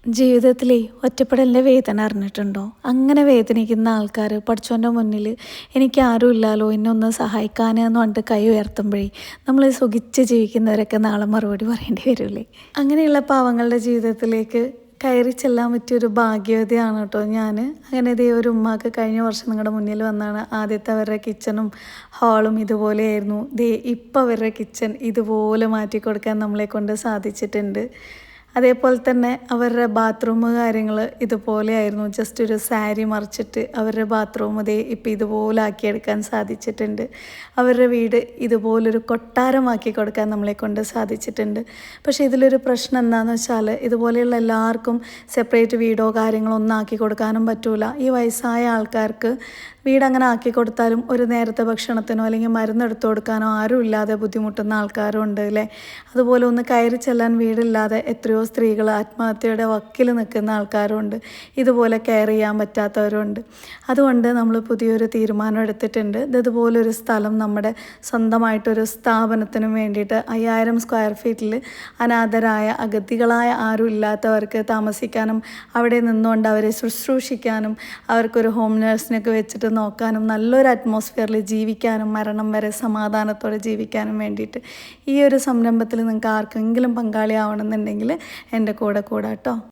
ജീവിതത്തിലേ ഒറ്റപ്പെടലിൻ്റെ വേദന അറിഞ്ഞിട്ടുണ്ടോ? അങ്ങനെ വേദനിക്കുന്ന ആൾക്കാർ പടച്ചോൻ്റെ മുന്നിൽ എനിക്ക് ആരും ഇല്ലല്ലോ എന്നെ ഒന്ന് സഹായിക്കാൻ എന്ന് പറഞ്ഞിട്ട് കൈ ഉയർത്തുമ്പോഴേ നമ്മൾ സുഖിച്ച് ജീവിക്കുന്നവരൊക്കെ നാളെ മറുപടി പറയേണ്ടി വരില്ലേ? അങ്ങനെയുള്ള പാവങ്ങളുടെ ജീവിതത്തിലേക്ക് കയറി ചെല്ലാൻ പറ്റിയൊരു ഭാഗ്യവതിയാണ് കേട്ടോ ഞാൻ. അങ്ങനെ ഇതേ ഒരു ഉമ്മാക്ക് കഴിഞ്ഞ വർഷം നിങ്ങളുടെ മുന്നിൽ വന്നാണ്. ആദ്യത്തെ അവരുടെ കിച്ചണും ഹാളും ഇതുപോലെയായിരുന്നു. ദേ ഇപ്പം അവരുടെ കിച്ചൺ ഇതുപോലെ മാറ്റി കൊടുക്കാൻ നമ്മളെ കൊണ്ട് സാധിച്ചിട്ടുണ്ട്. അതേപോലെ തന്നെ അവരുടെ ബാത്റൂം കാര്യങ്ങൾ ഇതുപോലെയായിരുന്നു. ജസ്റ്റ് ഒരു സാരി മറിച്ചിട്ട് അവരുടെ ബാത്റൂം ഇതേ ഇപ്പം ഇതുപോലെ ആക്കിയെടുക്കാൻ സാധിച്ചിട്ടുണ്ട്. അവരുടെ വീട് ഇതുപോലൊരു കൊട്ടാരമാക്കി കൊടുക്കാൻ നമ്മളെ കൊണ്ട് സാധിച്ചിട്ടുണ്ട്. പക്ഷേ ഇതിലൊരു പ്രശ്നം എന്താണെന്ന് വെച്ചാൽ ഇതുപോലെയുള്ള എല്ലാവർക്കും സെപ്പറേറ്റ് വീടോ കാര്യങ്ങളോ ഒന്നും ആക്കി കൊടുക്കാനും പറ്റില്ല. ഈ വയസ്സായ ആൾക്കാർക്ക് വീടങ്ങനെ ആക്കി കൊടുത്താലും ഒരു നേരത്തെ ഭക്ഷണത്തിനോ അല്ലെങ്കിൽ മരുന്നെടുത്തു കൊടുക്കാനോ ആരും ഇല്ലാതെ ബുദ്ധിമുട്ടുന്ന ആൾക്കാരും ഉണ്ട് അല്ലേ? അതുപോലെ ഒന്ന് കയറി ചെല്ലാൻ വീടില്ലാതെ എത്രയോ സ്ത്രീകൾ ആത്മഹത്യയുടെ വക്കിൽ നിൽക്കുന്ന ആൾക്കാരുണ്ട്. ഇതുപോലെ കെയർ ചെയ്യാൻ പറ്റാത്തവരുണ്ട്. അതുകൊണ്ട് നമ്മൾ പുതിയൊരു തീരുമാനം എടുത്തിട്ടുണ്ട്. ഇതുപോലൊരു സ്ഥലം നമ്മുടെ സ്വന്തമായിട്ടൊരു സ്ഥാപനത്തിനും വേണ്ടിയിട്ട് 5000 സ്ക്വയർ ഫീറ്റിൽ അനാഥരായ അഗതികളായ ആരും ഇല്ലാത്തവർക്ക് താമസിക്കാനും അവിടെ നിന്നുകൊണ്ട് അവരെ ശുശ്രൂഷിക്കാനും അവർക്കൊരു ഹോം നേഴ്സിനൊക്കെ വെച്ചിട്ട് നോക്കാനും നല്ലൊരു അറ്റ്മോസ്ഫിയറിൽ ജീവിക്കാനും മരണം വരെ സമാധാനത്തോടെ ജീവിക്കാനും വേണ്ടിയിട്ട് ഈ ഒരു സംരംഭത്തിൽ നിങ്ങൾക്ക് ആർക്കെങ്കിലും പങ്കാളിയാവണമെന്നുണ്ടെങ്കിൽ എൻ്റെ കൂടെ കൂടാട്ടോ.